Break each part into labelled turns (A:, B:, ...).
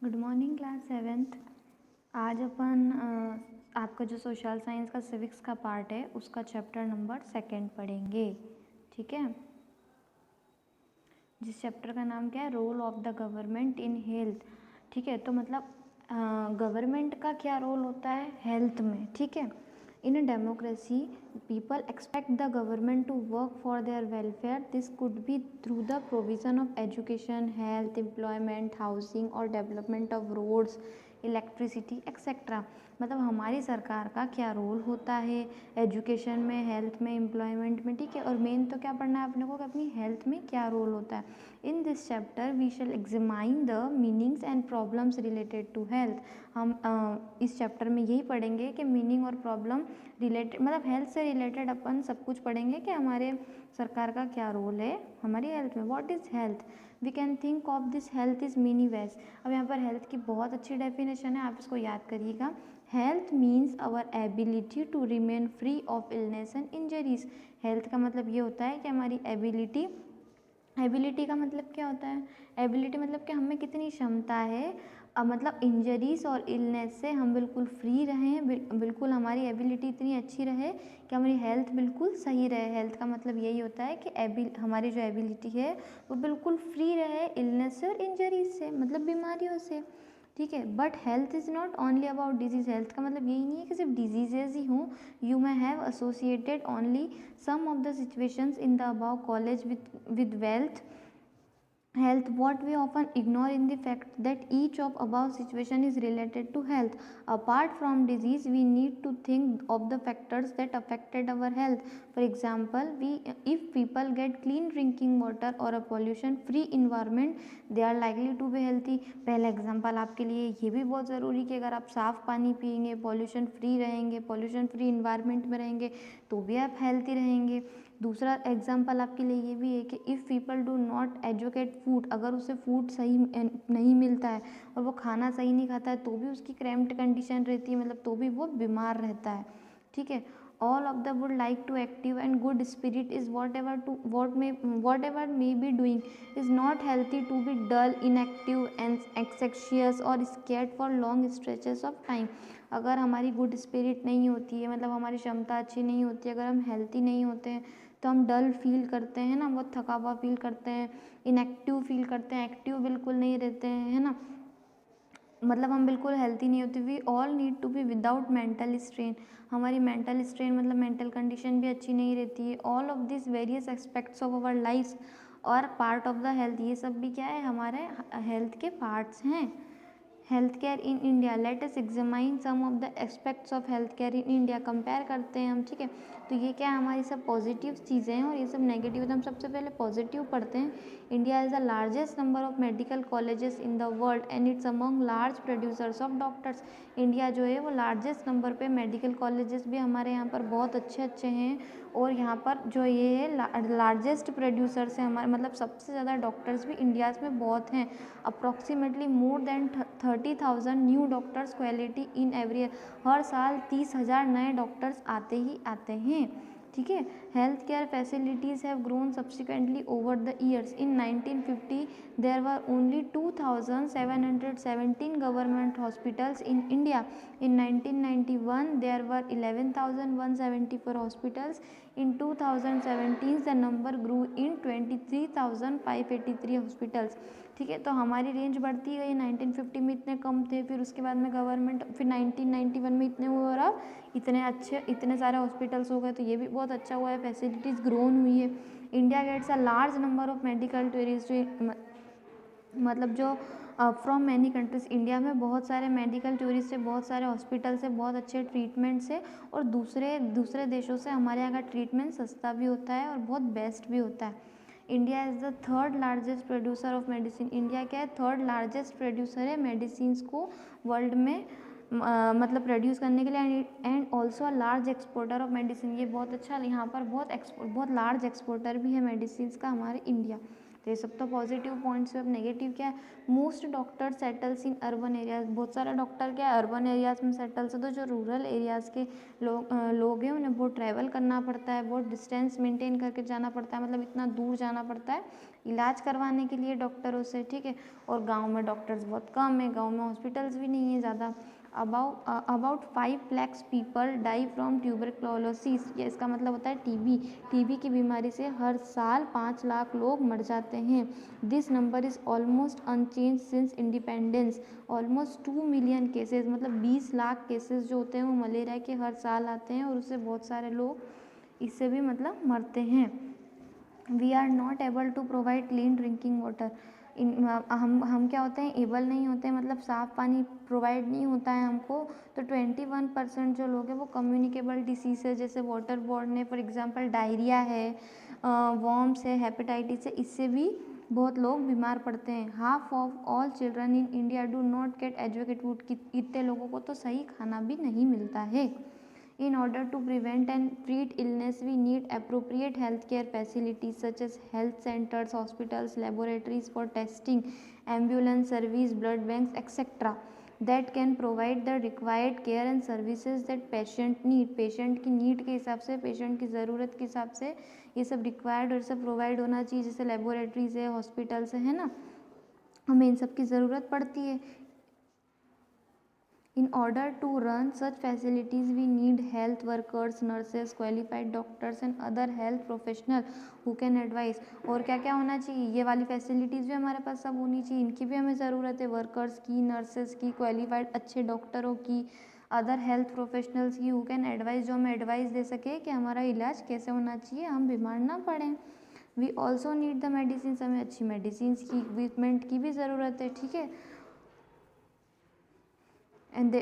A: Good morning class seventh. आज अपन आपका जो सोशल साइंस का सिविक्स का पार्ट है उसका चैप्टर नंबर 2 पढ़ेंगे। ठीक है, जिस चैप्टर का नाम क्या है, role of the government in health. ठीक है, तो मतलब गवर्नमेंट का क्या रोल होता है हेल्थ में। ठीक है, in a democracy people expect the government to work for their welfare. This could be through the provision of education, health, employment, housing और development of roads, electricity etcetera. मतलब हमारी सरकार का क्या रोल होता है एजुकेशन में, हेल्थ में, एम्प्लॉयमेंट में। ठीक है, और मेन तो क्या पढ़ना है अपने को कि अपनी हेल्थ में क्या रोल होता है। In this chapter we shall examine the meanings and problems related to health. हम इस चैप्टर में यही पढ़ेंगे कि मीनिंग और प्रॉब्लम रिलेटेड, मतलब हेल्थ से रिलेटेड अपन सब कुछ पढ़ेंगे कि हमारे सरकार का क्या रोल है हमारी हेल्थ में। What is health? We can think of this health is mini west. अब यहाँ पर हेल्थ की बहुत अच्छी डेफिनेशन है, आप इसको याद करिएगा। Health means our ability to remain free of illness and injuries. Health का मतलब ये होता है कि हमारी एबिलिटी, एबिलिटी का मतलब क्या होता है, एबिलिटी मतलब कि हमें कितनी क्षमता है, मतलब इंजरीज और इलनेस से हम बिल्कुल फ्री रहें, बिल्कुल हमारी एबिलिटी इतनी अच्छी रहे कि हमारी हेल्थ बिल्कुल सही रहे। हेल्थ का मतलब यही होता है कि हमारी जो एबिलिटी है वो बिल्कुल फ्री रहे इलनेस से और इंजरीज से, मतलब बीमारियों से। ठीक है, but health is not only about disease. Health का मतलब यही नहीं है कि सिर्फ डिजीजेज ही हों। You may have associated only some of the situations in the above college with wealth health. What we often ignore in the fact that each of above situation is related to health. Apart from disease, we need to think of the factors that affected our health. For example, if people get clean drinking water or a pollution free environment, they are likely to be healthy. पहला example आपके लिए ये भी बहुत ज़रूरी कि अगर आप साफ़ पानी पिएंगे, पॉल्यूशन फ्री रहेंगे, पॉल्यूशन फ्री इन्वायरमेंट में रहेंगे, तो भी आप हेल्थी रहेंगे। दूसरा एग्जाम्पल आपके लिए ये भी है कि if people do not educate food, अगर उसे फूड सही नहीं मिलता है और वो खाना सही नहीं खाता है तो भी उसकी क्रैम्प्ड कंडीशन रहती है, मतलब तो भी वो बीमार रहता है। ठीक है, all of the would like to active and good spirit is whatever may be doing is not healthy to be dull, inactive and anxious और scared for long stretches of time. अगर हमारी good spirit नहीं होती है, मतलब हमारी क्षमता अच्छी नहीं होती है, अगर हम हेल्थी नहीं होते हैं तो हम डल फील करते हैं ना, बहुत थका हुआ फील करते हैं, इनएक्टिव फील करते हैं, एक्टिव बिल्कुल नहीं रहते हैं, है ना, मतलब हम बिल्कुल हेल्थी नहीं होती। We all need to be without mental strain. हमारी मेंटल स्ट्रेन मतलब मेंटल कंडीशन भी अच्छी नहीं रहती है। All of this various aspects of our life और पार्ट ऑफ द हेल्थ, ये सब भी क्या है, हमारे हेल्थ के पार्ट्स हैं। Health care in India, let us examine some of the aspects of health care in India. Compare करते हैं हम। ठीक है, तो ये क्या है, हमारी सब पॉजिटिव चीज़ें हैं और ये सब नेगेटिव। तो हम सबसे पहले पॉजिटिव पढ़ते हैं। India is the largest number of medical colleges in the world and it's among large producers of doctors. India जो है वो लार्जेस्ट नंबर पे मेडिकल कॉलेजेस भी हमारे यहाँ पर बहुत अच्छे अच्छे हैं, और यहाँ पर जो ये है लार्जेस्ट प्रोड्यूसर्स हैं हमारे, मतलब सबसे ज़्यादा डॉक्टर्स भी इंडिया में बहुत हैं। Approximately more than 30,000 new doctors quality in every year. हर साल 30,000 नए डॉक्टर्स आते ही आते हैं। ठीक है, health care facilities have grown subsequently over the years. In 1950 there were only 2,717 government hospitals in India. In 1991 there were 11,174 hospitals. In 2017 the number grew in 23,583 hospitals. ठीक है, तो हमारी रेंज बढ़ती गई। 1950 में इतने कम थे, फिर उसके बाद में गवर्नमेंट, फिर 1991 में इतने हुए और अब इतने अच्छे, इतने सारे हॉस्पिटल्स हो गए, तो ये भी बहुत अच्छा हुआ है, फैसिलिटीज़ ग्रोन हुई है। India gets a large number of medical tourist, मतलब जो फ्रॉम मैनी कंट्रीज। इंडिया में बहुत सारे मेडिकल टूरिस्ट है, बहुत सारे हॉस्पिटल से, बहुत अच्छे ट्रीटमेंट्स है, और दूसरे देशों से हमारे यहाँ का ट्रीटमेंट सस्ता भी होता है और बहुत बेस्ट भी होता है। India is the third largest producer of medicine. India क्या है, थर्ड लार्जेस्ट प्रोड्यूसर है मेडिसिन को वर्ल्ड में, मतलब प्रोड्यूस करने के लिए, and also a large exporter of medicine. ये बहुत अच्छा, यहाँ पर बहुत लार्ज एक्सपोर्टर भी है मेडिसिन का हमारे इंडिया। तो ये सब तो पॉजिटिव पॉइंट्स है। अब नेगेटिव क्या है, most doctor settles in urban areas, बहुत सारे डॉक्टर क्या है अर्बन एरियाज में सेटल्स है। तो जो रूरल एरियाज़ के लोग हैं उन्हें बहुत ट्रैवल करना पड़ता है, बहुत डिस्टेंस मेंटेन करके जाना पड़ता है, मतलब इतना दूर जाना पड़ता है इलाज करवाने के लिए डॉक्टरों से, ठीक है। और गांव में डॉक्टर्स बहुत कम है, गांव में हॉस्पिटल्स भी नहीं है ज़्यादा। About 5 lakhs people die from tuberculosis, ये इसका मतलब होता है टीबी की बीमारी से हर साल 5 लाख लोग मर जाते हैं। This number is almost unchange since independence. Almost 2 million cases, मतलब 20 लाख केसेस जो होते हैं वो मलेरिया के हर साल आते हैं, और उससे बहुत सारे लोग इससे भी मतलब मरते हैं। We are not able to provide clean drinking water. हम क्या होते हैं, एबल नहीं होते हैं, मतलब साफ़ पानी प्रोवाइड नहीं होता है हमको। तो 21% जो लोग हैं वो कम्युनिकेबल डिसीज़ है, जैसे वाटर बॉर्न है, फॉर एग्जांपल डायरिया है, वॉर्म्स है, हेपेटाइटिस है, इससे भी बहुत लोग बीमार पड़ते हैं। Half of all children in India do not get educated food, इतने लोगों को तो सही खाना भी नहीं मिलता है। In order to prevent and treat illness, we need appropriate healthcare facilities such as health centers, hospitals, laboratories for testing, ambulance service, blood banks, etc. that can provide the required care and services that patient need. Patient की need के हिसाब से, patient की ज़रूरत के हिसाब से ये सब रिक्वायर्ड और सब प्रोवाइड होना चाहिए। जैसे लेबोरेटरीज़ है, हॉस्पिटल्स है ना, हमें इन सब की ज़रूरत पड़ती है। In order to run such facilities, we need health workers, nurses, qualified doctors and other health professionals who can advise। और क्या क्या होना चाहिए, ये वाली फैसिलिटीज़ भी हमारे पास सब होनी चाहिए, इनकी भी हमें ज़रूरत है, वर्कर्स की, नर्सेस की, क्वालिफाइड अच्छे डॉक्टरों की, अदर हेल्थ प्रोफेशनल्स की, हु कैन एडवाइस, जो हमें एडवाइस दे सके कि हमारा इलाज कैसे होना चाहिए, हम बीमार ना पड़ें। We also need the medicine, हमें अच्छी मेडिसिन की, इक्विपमेंट की भी ज़रूरत है, ठीक है, and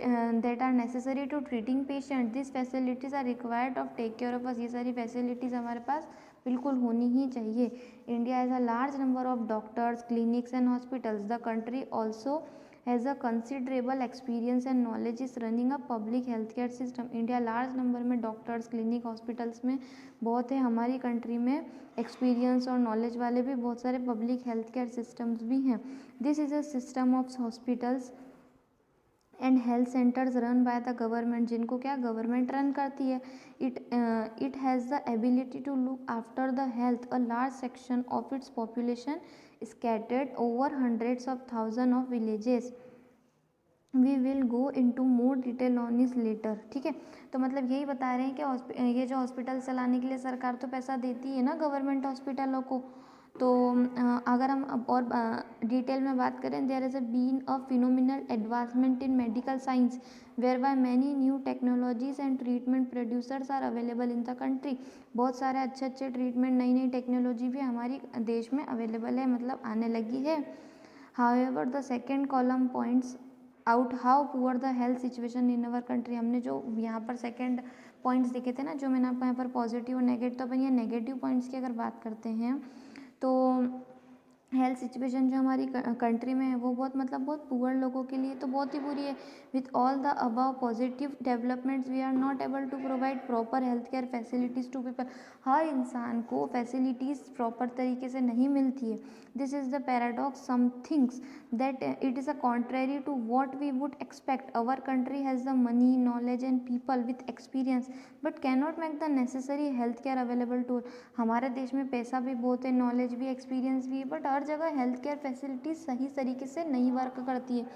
A: that are necessary to treating patient. These facilities are required of take care of us। ये सारी facilities हमारे पास बिल्कुल होनी ही चाहिए। India has a large number of doctors, clinics and hospitals. The country also has a considerable experience and knowledge is running a public healthcare system। India large number में doctors, clinic, hospitals में बहुत है। हमारी country में experience और knowledge वाले भी बहुत सारे पब्लिक हेल्थ केयर सिस्टम्स भी हैं। This is a system of hospitals and health centres run by the government, जिनको क्या गवर्नमेंट रन करती है। It has the ability to look after the health a large section of its population scattered over hundreds of thousand of villages. We will go into more detail on इस later, ठीक है। तो मतलब यही बता रहे हैं कि ये जो हॉस्पिटल चलाने के लिए सरकार तो पैसा देती है ना गवर्नमेंट हॉस्पिटलों को। तो अगर हम और डिटेल में बात करें, there is been a phenomenal advancement in medical science where by many new technologies and treatment producers are available in the country. बहुत सारे अच्छे अच्छे ट्रीटमेंट, नई नई टेक्नोलॉजी भी हमारी देश में अवेलेबल है, मतलब आने लगी है। However the second column points out how poor the health situation in our country. हमने जो यहाँ पर सेकेंड पॉइंट्स देखे थे ना, जो मैंने आपको यहाँ पर पॉजिटिव और नेगेटिव, तो अपन ये नेगेटिव पॉइंट्स की अगर बात करते हैं तो हेल्थ सिचुएशन जो हमारी कंट्री में है वो बहुत बहुत पुअर लोगों के लिए तो बहुत ही बुरी है। With all the above positive developments we are not able to provide proper health care facilities to people. हर इंसान को फैसिलिटीज़ प्रॉपर तरीके से नहीं मिलती है। This is the paradox, some things that it is a contrary to what we would expect. Our country has the money, knowledge and people with experience but can not make the necessary health care available to. हमारे देश में पैसा भी बहुत है, knowledge भी, experience भी है, बट हर जगह हेल्थ केयर फैसिलिटीज़ सही तरीके से नहीं वर्क करती है।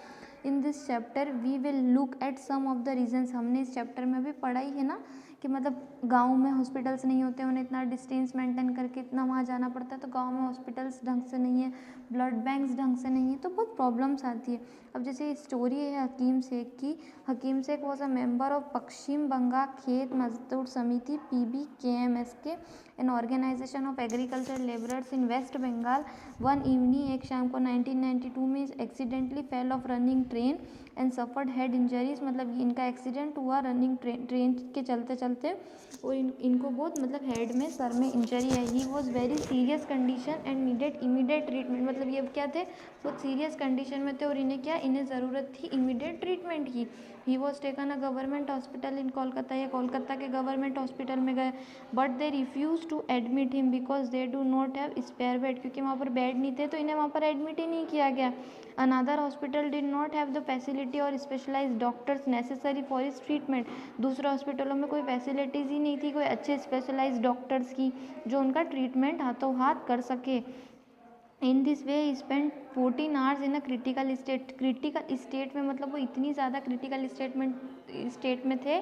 A: In this chapter we will look at some of the reasons. हमने इस चैप्टर में भी पढ़ा ही है ना कि मतलब गाँव में हॉस्पिटल्स नहीं होते, उन्हें इतना डिस्टेंस मेंटेन करके इतना वहाँ जाना पड़ता है, तो गाँव में हॉस्पिटल्स ढंग से नहीं है, ब्लड बैंक्स ढंग से नहीं है, तो बहुत प्रॉब्लम्स आती है। अब जैसे स्टोरी है हकीम शेख की। Hakim Sheikh was a member of Paschim Bengal Khet Mazdoor Samiti PBKMSK, an organization of agriculture labourers in West Bengal. One evening, एक शाम को 1992 में accidentally fell off running train and suffered head injuries. मतलब इनका एक्सीडेंट हुआ रनिंग ट्रेन के चलते हॉस्पिटल थे और इनको बहुत मतलब हेड में सर में इंजरी है। He was very serious condition and needed immediate treatment, मतलब ये क्या थे, बहुत सीरियस कंडीशन में थे और इन्हें ज़रूरत थी इमीडिएट ट्रीटमेंट की। He was taken a government hospital in Kolkata, या कोलकाता के गवर्नमेंट हॉस्पिटल में गए, but they refuse to admit him because they do not have spare bed, क्योंकि वहाँ पर बेड नहीं थे तो इन्हें वहाँ पर एडमिट ही नहीं किया गया। Another hospital did not have the facility और specialised doctors necessary for his treatment, दूसरे हॉस्पिटलों में कोई फैसिलिटीज़ ही नहीं थी, कोई अच्छे स्पेशलाइज्ड डॉक्टर्स की जो उनका ट्रीटमेंट हाथों हाथ कर सके। In this way he spend 14 hours in a critical state में, मतलब वो इतनी ज़्यादा क्रिटिकल स्टेट में थे,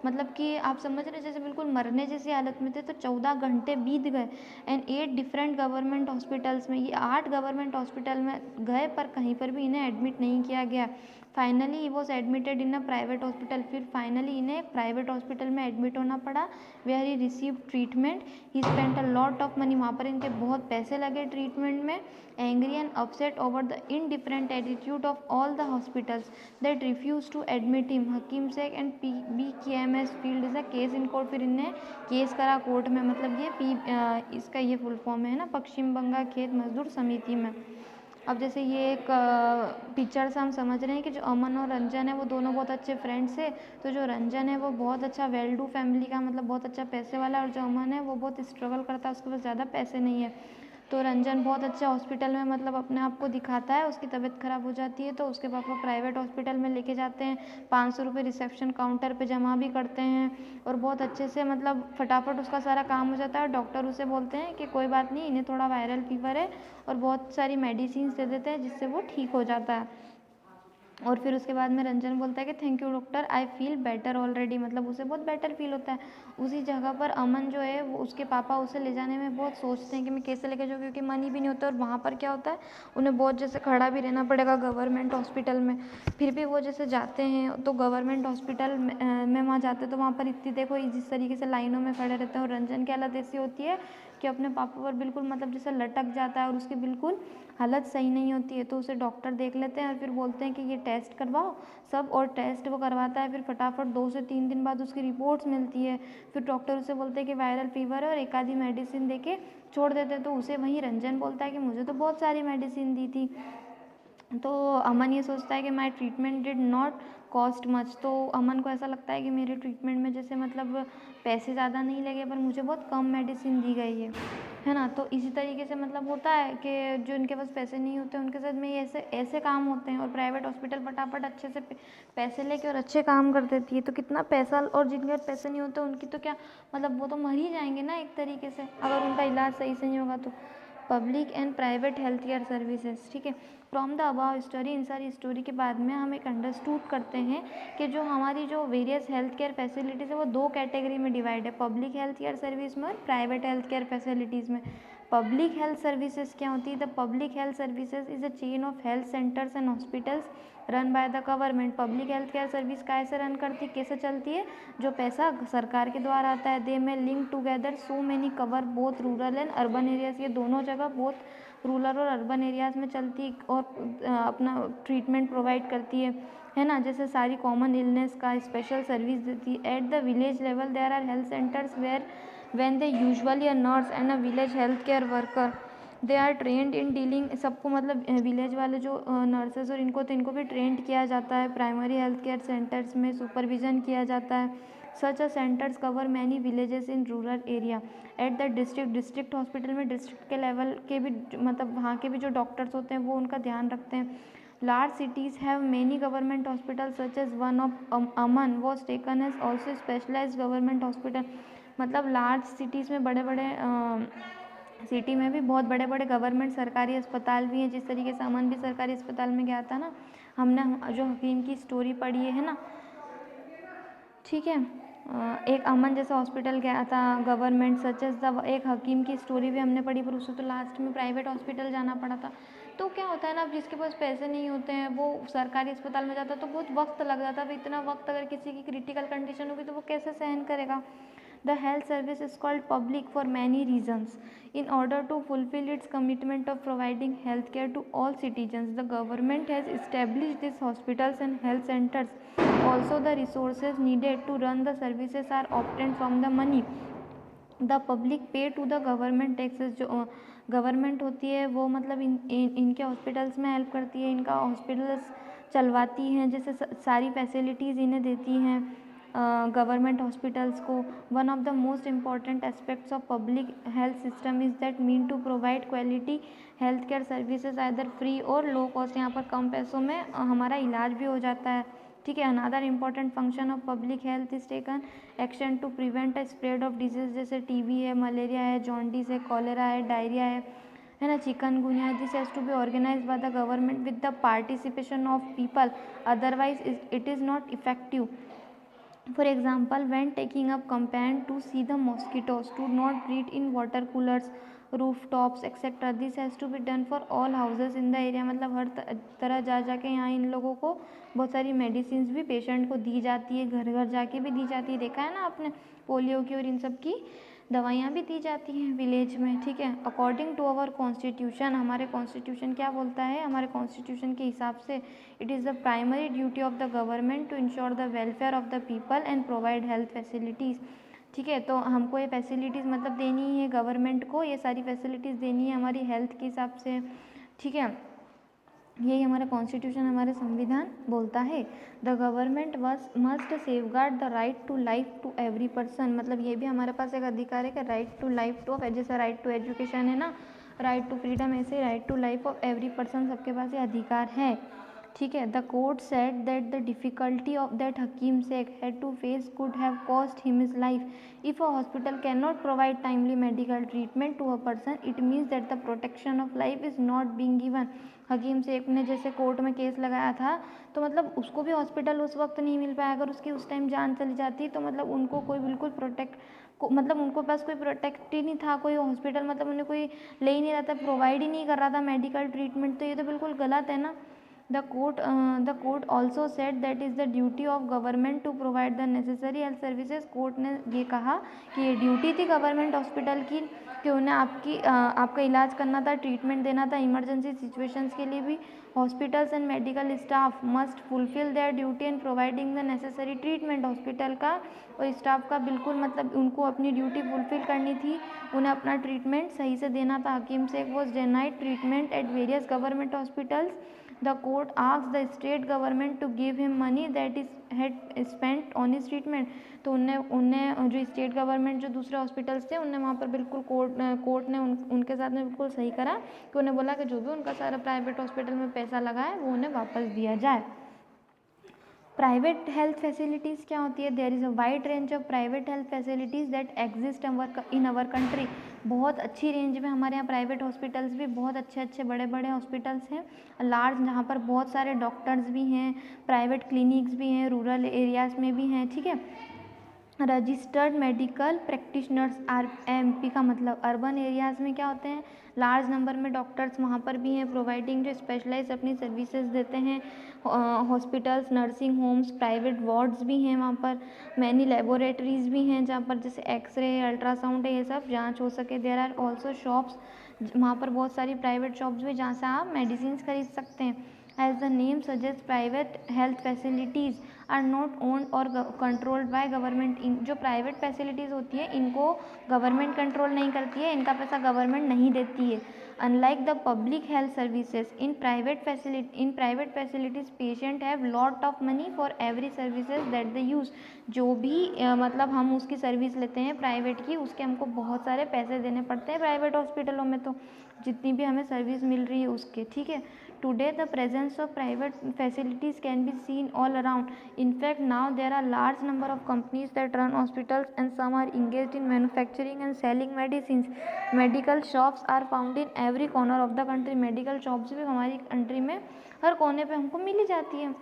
A: मतलब कि आप समझ रहे जैसे बिल्कुल मरने जैसी हालत में थे, तो 14 घंटे बीत गए। एंड 8 डिफरेंट गवर्नमेंट हॉस्पिटल्स में, ये 8 गवर्नमेंट हॉस्पिटल में गए पर कहीं पर भी इन्हें एडमिट नहीं किया गया। Finally he was admitted in a private hospital, फिर फाइनली इन्हें प्राइवेट हॉस्पिटल में एडमिट होना पड़ा, where he receive treatment. He spent a lot of money, वहाँ पर इनके बहुत पैसे लगे ट्रीटमेंट में। Angry and upset over the indifferent attitude of all the hospitals that refuse to admit him, Hakim Sheikh and PBKMS filed is a case in court, फिर इन्हें case करा कोर्ट में, मतलब ये इसका ये फुल फॉर्म है ना, पश्चिम बंगाल खेत मजदूर समिति में। अब जैसे ये एक पिक्चर से हम समझ रहे हैं कि जो अमन और रंजन है वो दोनों बहुत अच्छे फ्रेंड्स है। तो जो रंजन है वो बहुत अच्छा वेल डू फैमिली का, मतलब बहुत अच्छा पैसे वाला है, और जो अमन है वो बहुत स्ट्रगल करता है, उसके पास ज़्यादा पैसे नहीं है। तो रंजन बहुत अच्छे हॉस्पिटल में मतलब अपने आप को दिखाता है, उसकी तबीयत ख़राब हो जाती है तो उसके पापा प्राइवेट हॉस्पिटल में लेके जाते हैं, 500 रुपये रिसेप्शन काउंटर पे जमा भी करते हैं और बहुत अच्छे से मतलब फटाफट उसका सारा काम हो जाता है। डॉक्टर उसे बोलते हैं कि कोई बात नहीं, इन्हें थोड़ा वायरल फीवर है, और बहुत सारी मेडिसिन दे देते हैं जिससे वो ठीक हो जाता है। और फिर उसके बाद में रंजन बोलता है कि thank you doctor, I feel better already, मतलब उसे बहुत बेटर फील होता है। उसी जगह पर अमन जो है वो उसके पापा उसे ले जाने में बहुत सोचते हैं कि मैं कैसे लेके जाऊँ, क्योंकि मनी भी नहीं होता, और वहाँ पर क्या होता है उन्हें बहुत जैसे खड़ा भी रहना पड़ेगा गवर्नमेंट हॉस्पिटल में। फिर भी वो जैसे जाते हैं तो गवर्नमेंट हॉस्पिटल में वहाँ जाते हैं तो वहाँ पर इतनी देखो जिस तरीके से लाइनों में खड़े रहते हैं, और रंजन की हालत ऐसी होती है कि अपने पापा पर बिल्कुल मतलब जैसे लटक जाता है और उसकी बिल्कुल हालत सही नहीं होती है। तो उसे डॉक्टर देख लेते हैं और फिर बोलते हैं कि ये टेस्ट करवाओ सब, और टेस्ट वो करवाता है। फिर फटाफट 2 से 3 दिन बाद उसकी रिपोर्ट्स मिलती है। फिर डॉक्टर उसे बोलते हैं कि वायरल फीवर है और एक आधी मेडिसिन दे के छोड़ देते हैं। तो उसे वहीं रंजन बोलता है कि मुझे तो बहुत सारी मेडिसिन दी थी। तो अमन ये सोचता है कि my treatment did not cost much, तो अमन को ऐसा लगता है कि मेरे ट्रीटमेंट में जैसे मतलब पैसे ज़्यादा नहीं लगे पर मुझे बहुत कम मेडिसिन दी गई है ना। तो इसी तरीके से मतलब होता है कि जो इनके पास पैसे नहीं होते उनके साथ में ऐसे ऐसे काम होते हैं, और प्राइवेट हॉस्पिटल फटाफट अच्छे से पैसे लेके और अच्छे काम कर देती है। तो कितना पैसा, और जिनके पास पैसे नहीं होते उनकी तो क्या मतलब वो तो मर ही जाएंगे ना एक तरीके से, अगर उनका इलाज सही से नहीं होगा तो। Public and private health care services, ठीक है। फ्रॉम द अबाव स्टोरी, इन सारी स्टोरी के बाद में हम एक अंडरस्टूड करते हैं कि जो हमारी जो वेरियस हेल्थ केयर फैसिलिटीज़ है वो 2 कैटेगरी में डिवाइड है, पब्लिक हेल्थ केयर सर्विस में और प्राइवेट हेल्थ केयर फैसिलिटीज़ में। पब्लिक हेल्थ सर्विसेज क्या होती है? The public health services is a chain of health centres and hospitals run by the government. Public health care service कैसे run करती, कैसे चलती है? जो पैसा सरकार के द्वारा आता है। दे में link together so many cover both rural and urban areas, ये दोनों जगह बहुत रूरल और अर्बन एरियाज़ में चलती और अपना ट्रीटमेंट प्रोवाइड करती है ना। जैसे सारी कॉमन इलनेस का स्पेशल सर्विस देती है। At the village level there are health centres where when they usually a nurse and a village health care worker they are trained in dealing, सबको मतलब विलेज वाले जो नर्सेज और इनको भी ट्रेंड किया जाता है। प्राइमरी हेल्थ केयर सेंटर्स में सुपरविज़न किया जाता है। Such a centres cover many villages in rural area. At the district hospital में डिस्ट्रिक्ट के लेवल के भी मतलब वहाँ के भी जो डॉक्टर्स होते हैं वो उनका ध्यान रखते हैं। Large cities have many government hospital such as one of अमन was taken as also specialised government hospital, मतलब लार्ज सिटीज़ में बड़े बड़े सिटी में भी बहुत बड़े बड़े गवर्नमेंट सरकारी अस्पताल भी हैं। जिस तरीके से अमन भी सरकारी अस्पताल में गया था ना, हमने जो हकीम की स्टोरी पढ़ी है ना, ठीक है। एक अमन जैसा हॉस्पिटल गया था गवर्नमेंट सच एज द, एक हकीम की स्टोरी भी हमने पढ़ी पर उसे तो लास्ट में प्राइवेट हॉस्पिटल जाना पड़ा था। तो क्या होता है ना, अब जिसके पास पैसे नहीं होते हैं वो सरकारी अस्पताल में जाता है तो बहुत वक्त लग जाता है। अब इतना वक्त अगर किसी की क्रिटिकल कंडीशन होगी तो वो कैसे सहन करेगा। The health service is called public for many reasons. In order to fulfill its commitment of providing health care to all citizens, the government has established these hospitals and health centers. Also, the resources needed to run the services are obtained from the money the public पे to the government taxes. जो government होती है वो मतलब इनके hospitals में help करती है, इनका हॉस्पिटल्स चलवाती हैं, जैसे सारी फैसिलिटीज़ इन्हें देती हैं गवर्नमेंट हॉस्पिटल्स को. One of the most important aspects of public health system is that mean to provide quality health care services either free और लो कॉस्ट. यहाँ पर कम पैसों में हमारा इलाज भी हो जाता है. ठीक है. Another important function of public health is taken action to prevent a spread of disease, जैसे टीबी है, मलेरिया है, जॉन्डिस है, कॉलेरा है, डायरिया है ना, chikungunya. This has to be organised by the government with the participation of people, otherwise it is not effective. For example, when taking up campaign to see the mosquitoes to not breed in water coolers, rooftops, etc. This has to be done for all houses in the area. मतलब हर तरह जा जाके यहाँ इन लोगों को बहुत सारी medicine भी पेशेंट को दी जाती है, घर घर जाके भी दी जाती है. देखा है ना आपने, पोलियो की और इन सब की दवाइयाँ भी दी जाती हैं विलेज में. ठीक है. अकॉर्डिंग टू आवर कॉन्स्टिट्यूशन, हमारे कॉन्स्टिट्यूशन क्या बोलता है, हमारे कॉन्स्टिट्यूशन के हिसाब से it is the primary duty of the government to ensure the welfare of the people and provide health facilities. ठीक है. तो हमको ये फैसिलिटीज़ मतलब देनी है गवर्नमेंट को, ये सारी फैसिलिटीज़ देनी है हमारी हेल्थ के हिसाब से. ठीक है. यही हमारा कॉन्स्टिट्यूशन, हमारे संविधान बोलता है. The government must safeguard the right to life to every person. मतलब ये भी हमारे पास एक अधिकार है कि राइट टू लाइफ टू, जैसे राइट टू एजुकेशन है ना, राइट टू फ्रीडम, ऐसे right to life of every person सबके पास ये अधिकार है. ठीक है. The court said that the difficulty of that Hakim Sheikh had to face could have cost him his life. If a hospital can not provide timely medical treatment to a person, it means that the protection of life is not being given. Hakim Sheikh ने जैसे court में case लगाया था, तो मतलब उसको भी hospital उस वक्त नहीं मिल पाया. अगर उसकी उस टाइम जान चली जाती तो मतलब उनको कोई बिल्कुल मतलब उनको पास कोई प्रोटेक्ट ही नहीं था, कोई हॉस्पिटल मतलब उन्हें कोई ले ही नहीं रहा था, प्रोवाइड ही नहीं कर रहा था मेडिकल ट्रीटमेंट. तो ये तो बिल्कुल गलत है ना. The court also said that is the duty of government to provide the necessary health services. Court ने ये कहा कि ये ड्यूटी थी गवर्नमेंट हॉस्पिटल की कि उन्हें आपका इलाज करना था, ट्रीटमेंट देना था. इमरजेंसी सिचुएशंस के लिए भी hospitals and medical staff must fulfil there duty in providing the necessary treatment. Hospital का और स्टाफ का बिल्कुल मतलब उनको अपनी ड्यूटी फुलफिल करनी थी, उन्हें अपना ट्रीटमेंट सही से देना था. Hakim Sheikh was denied treatment at various government hospitals. The court asked the state government to give him money that is had spent on his treatment. तो उन्हें जो स्टेट गवर्नमेंट जो दूसरे हॉस्पिटल्स थे उन्हें वहाँ पर बिल्कुल कोर्ट ने उनके साथ में बिल्कुल सही करा कि उन्हें बोला कि जो भी उनका सारा प्राइवेट हॉस्पिटल में पैसा लगा है वो उन्हें वापस दिया जाए. प्राइवेट हेल्थ फैसिलिटीज़ क्या होती है? There is a wide range of private health facilities that exist in our country. बहुत अच्छी रेंज में हमारे यहाँ प्राइवेट हॉस्पिटल्स भी बहुत अच्छे बड़े बड़े हॉस्पिटल्स हैं लार्ज, जहाँ पर बहुत सारे डॉक्टर्स भी हैं, प्राइवेट क्लिनिक्स भी हैं, रूरल एरियाज़ में भी हैं. ठीक है. रजिस्टर्ड मेडिकल प्रैक्टिशनर्स RMP का मतलब अर्बन एरियाज़ में क्या होते हैं, लार्ज नंबर में डॉक्टर्स वहाँ पर भी हैं, प्रोवाइडिंग जो स्पेशलाइज अपनी सर्विसेज देते हैं. Hospitals, nursing homes, private wards भी हैं वहाँ पर. मैनी लेबोरेटरीज़ भी हैं जहाँ पर जैसे एक्सरे, अल्ट्रासाउंड है, ये सब जांच हो सके. देयर आर ऑल्सो शॉप्स, वहाँ पर बहुत सारी प्राइवेट शॉप्स भी जहाँ से आप मेडिसिन खरीद सकते हैं. As the name suggests, private health facilities are not owned or controlled by government. इन जो प्राइवेट फैसिलिटीज़ होती है इनको गवर्नमेंट कंट्रोल नहीं करती है, इनका पैसा गवर्नमेंट नहीं देती है. Unlike the public health services, in private facilities patient have lot of money for every services that they use. जो भी मतलब हम उसकी सर्विस लेते हैं प्राइवेट की, उसके हमको बहुत सारे पैसे देने पड़ते हैं प्राइवेट हॉस्पिटलों में, तो जितनी भी हमें सर्विस मिल रही है उसके. ठीक है. Today, the presence of private facilities can be seen all around. In fact, now there are large number of companies that run hospitals, and some are engaged in manufacturing and selling medicines. Medical shops are found in every corner of the country. Medical shops भी हमारी country में हर कोने पे हमको मिल ही जाती है.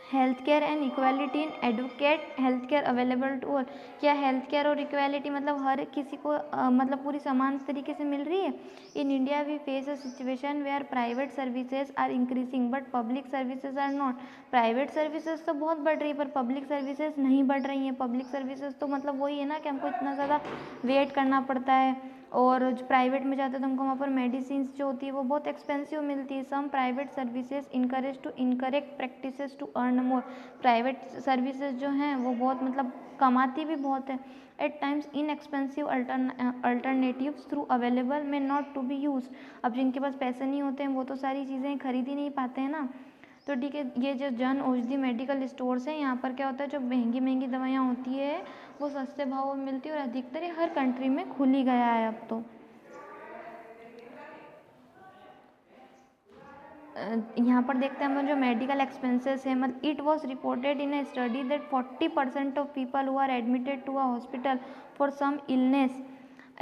A: Health care and equality in advocate health care available to all. क्या हेल्थ केयर और इक्वालिटी मतलब हर किसी को मतलब पूरी समान तरीके से मिल रही है? In India we face a situation where private services are increasing but public services are not. Private services तो बहुत बढ़ रही है पर पब्लिक सर्विसेज नहीं बढ़ रही हैं। पब्लिक सर्विसेज तो मतलब वही है ना कि हमको इतना ज़्यादा वेट करना पड़ता है, और जो प्राइवेट में जाते हैं तो हमको वहाँ पर मेडिसिन जो होती है वो बहुत एक्सपेंसिव मिलती है। Some private services encourage to incorrect practices to earn more. Private services जो हैं वो बहुत मतलब कमाती भी बहुत है। At times inexpensive alternatives through available में नॉट टू बी यूज। अब जिनके पास पैसे नहीं होते हैं वो तो सारी चीज़ें खरीद ही नहीं पाते हैं ना। तो ठीक है, ये जो जन औषधि मेडिकल स्टोर्स हैं यहाँ पर क्या होता है, जो महंगी महंगी दवाइयाँ होती है वो सस्ते भाव में मिलती है, और अधिकतर ये हर कंट्री में खुल ही गया है अब तो। यहाँ पर देखते हैं हम जो मेडिकल एक्सपेंसेस है, मतलब it was reported in a study that 40% of people who are admitted to a hospital for some illness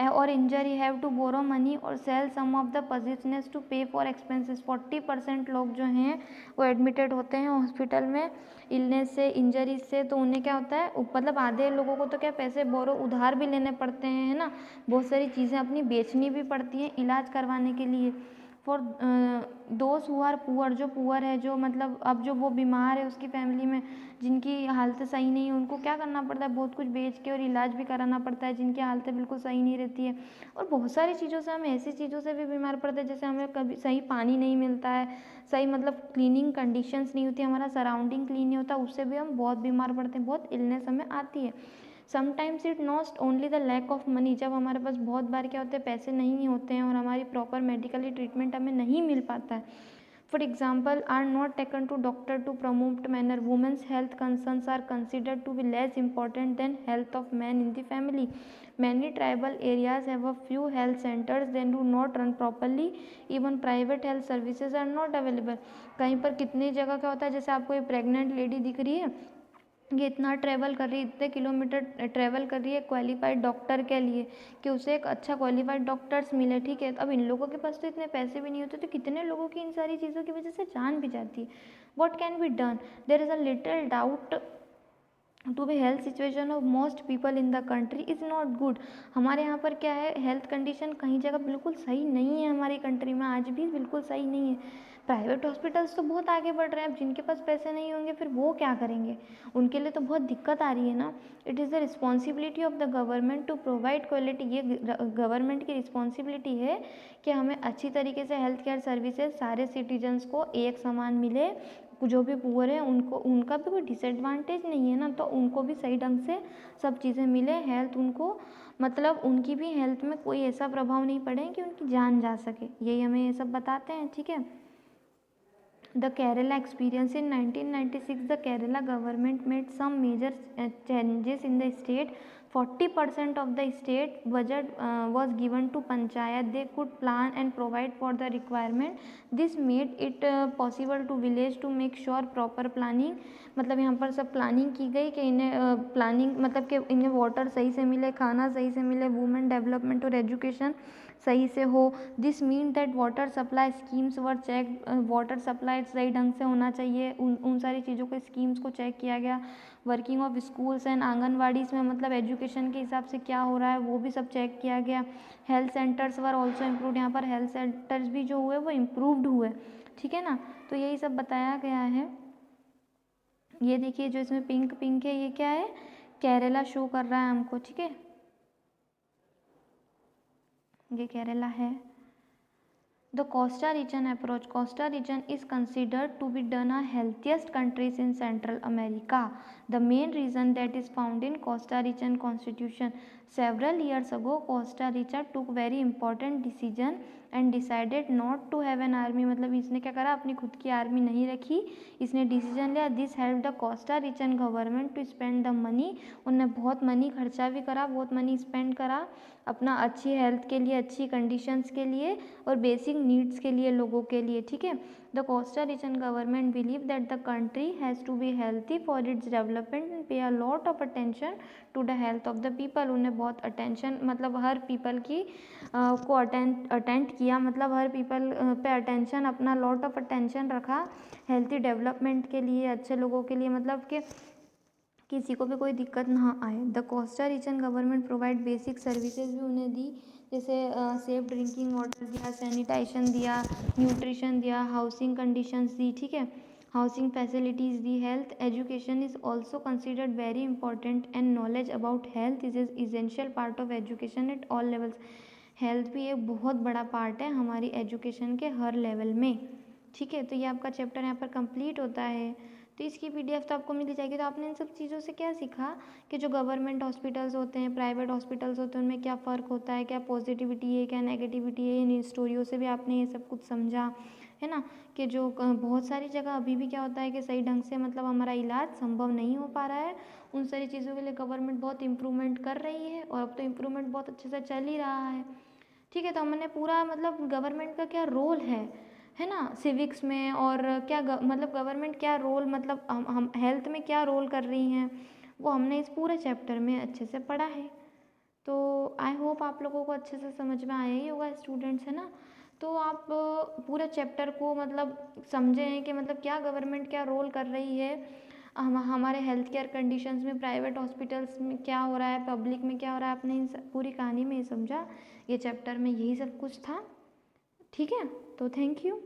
A: और injury have to borrow money और sell some of the positiveness to pay for expenses. 40% लोग जो हैं वो admitted होते हैं hospital में illness से, इंजरी से, तो उन्हें क्या होता है, मतलब आधे लोगों को तो क्या पैसे बोरो उधार भी लेने पड़ते हैं, है ना। बहुत सारी चीज़ें अपनी बेचनी भी पड़ती हैं इलाज करवाने के लिए। For those who are poor, जो पुअर है, जो मतलब अब जो वो बीमार है उसकी फैमिली में जिनकी हालत सही नहीं है, उनको क्या करना पड़ता है, बहुत कुछ बेच के और इलाज भी कराना पड़ता है जिनकी हालतें बिल्कुल सही नहीं रहती है। और बहुत सारी चीज़ों से हम ऐसी चीज़ों से भी बीमार पड़ते हैं, जैसे हमें कभी सही पानी नहीं मिलता है, सही मतलब क्लीनिंग कंडीशंस नहीं होती, हमारा सराउंडिंग क्लीन नहीं होता, उससे भी हम बहुत बीमार पड़ते हैं, बहुत इलनेस हमें आती है। Sometimes it not only the lack of money, जब हमारे पास बहुत बार क्या होते हैं पैसे नहीं होते हैं और हमारी प्रॉपर मेडिकली ट्रीटमेंट हमें नहीं मिल पाता है। For example are not taken to doctor to promote manner, women's health concerns are considered to be less important than health of man in the family. Many tribal areas have a few health centres then do not run properly, even private health services are not available. कहीं पर कितनी जगह क्या होता है, जैसे आपको ये प्रेग्नेंट लेडी दिख रही है, ये इतना ट्रैवल कर रही है, इतने किलोमीटर ट्रैवल कर रही है क्वालिफाइड डॉक्टर के लिए, कि उसे एक अच्छा क्वालिफाइड डॉक्टर्स मिले, ठीक है। अब इन लोगों के पास तो इतने पैसे भी नहीं होते, तो कितने लोगों की इन सारी चीज़ों की वजह से जान भी जाती है। What can be done, there is a little doubt to be health situation of most people in the country is not good. हमारे यहाँ पर क्या है, हेल्थ कंडीशन कहीं जगह बिल्कुल सही नहीं है, हमारी कंट्री में आज भी बिल्कुल सही नहीं है। प्राइवेट हॉस्पिटल्स तो बहुत आगे बढ़ रहे हैं, अब जिनके पास पैसे नहीं होंगे फिर वो क्या करेंगे, उनके लिए तो बहुत दिक्कत आ रही है ना। It is the responsibility of the government to provide quality, ये गवर्नमेंट की रिस्पॉन्सिबिलिटी है कि हमें अच्छी तरीके से हेल्थ केयर सर्विसेज सारे सिटीजन्स को एक समान मिले। जो भी पुअर है उनको, उनका भी कोई डिसएडवांटेज नहीं है ना, तो उनको भी सही ढंग से सब चीज़ें मिले, हेल्थ उनको मतलब उनकी भी हेल्थ में कोई ऐसा प्रभाव नहीं पड़े कि उनकी जान जा सके, यही हमें ये सब बताते हैं, ठीक है। The Kerala experience in 1996, the Kerala government made some major changes in the state. 40% of the state budget was given to panchayat. They could plan and provide for the requirement. This made it possible to village to make sure proper planning, मतलब यहाँ पर सब planning की गई कि इन्हें planning मतलब कि इन्हें वाटर सही से मिले, खाना सही से मिले, वुमेन डेवलपमेंट और एजुकेशन सही से हो। This mean that water supply schemes were check, water supply सही ढंग से होना चाहिए, उन सारी चीज़ों को, स्कीम्स को चेक किया गया। वर्किंग ऑफ स्कूल्स एंड आंगनवाड़ीज़ में मतलब एजुकेशन के हिसाब से क्या हो रहा है वो भी सब चेक किया गया। Health centres were also improved, यहाँ पर हेल्थ सेंटर्स भी जो हुए वो इम्प्रूव्ड हुए, ठीक है ना। तो यही सब बताया गया है। ये देखिए जो इसमें पिंक पिंक है ये क्या है, केरला शो कर रहा है हमको, ठीक है, ये केरला है। The Costa Rican approach. Costa Rican is considered to be one of the healthiest countries in Central America. The main reason that is found in Costa Rican constitution. Several years ago, Costa Rica took very important decision and decided not to have an army. मतलब इसने क्या करा, अपनी खुद की army नहीं रखी, इसने डिसीजन लिया। This help the Costa Rican government to spend the money, उन्होंने बहुत मनी खर्चा भी करा, बहुत मनी स्पेंड करा अपना अच्छी हेल्थ के लिए, अच्छी कंडीशंस के लिए और बेसिक नीड्स के लिए लोगों के लिए, ठीक है। The Costa reason government believe that the country has to be healthy for its development and pay a lot of attention to the health of the people. उन्हें बहुत अटेंशन मतलब हर पीपल की को अटेंड किया, मतलब her people pay attention, अपना lot of attention रखा healthy development के लिए, अच्छे लोगों के लिए, मतलब कि किसी को भी कोई दिक्कत ना आए। The Costa reason government provide basic services भी उन्हें दी, जैसे सेफ ड्रिंकिंग वाटर दिया, सैनिटाइजेशन दिया, न्यूट्रिशन दिया, हाउसिंग कंडीशंस दी, ठीक है, हाउसिंग फैसिलिटीज़ दी। Health education is also considered very important and knowledge about health is essential part of education at all levels. Health भी एक बहुत बड़ा पार्ट है हमारी एजुकेशन के हर लेवल में, ठीक है। तो ये आपका चैप्टर यहाँ पर कंप्लीट होता है। तो इसकी पीडीएफ तो आपको मिल जाएगी। तो आपने इन सब चीज़ों से क्या सीखा कि जो गवर्नमेंट हॉस्पिटल्स होते हैं, प्राइवेट हॉस्पिटल्स होते हैं, उनमें क्या फ़र्क होता है, क्या पॉजिटिविटी है, क्या नेगेटिविटी है। इन स्टोरियों से भी आपने ये सब कुछ समझा, है ना, कि जो बहुत सारी जगह अभी भी क्या होता है कि सही ढंग से मतलब हमारा इलाज संभव नहीं हो पा रहा है। उन सारी चीज़ों के लिए गवर्नमेंट बहुत इम्प्रूवमेंट कर रही है और अब तो इम्प्रूवमेंट बहुत अच्छे से चल ही रहा है, ठीक है। तो हमने पूरा मतलब गवर्नमेंट का क्या रोल है ना सिविक्स में, और क्या मतलब गवर्नमेंट क्या रोल, मतलब हम हेल्थ में क्या रोल कर रही हैं, वो हमने इस पूरे चैप्टर में अच्छे से पढ़ा है। तो आई होप आप लोगों को अच्छे से समझ में आया ही होगा स्टूडेंट्स, है ना। तो आप पूरे चैप्टर को मतलब समझें कि मतलब क्या गवर्नमेंट क्या रोल कर रही है हमारे हेल्थ केयर कंडीशंस में, प्राइवेट हॉस्पिटल्स में क्या हो रहा है, पब्लिक में क्या हो रहा है। आपने पूरी कहानी में ये समझा, ये चैप्टर में यही सब कुछ था, ठीक है। तो थैंक यू।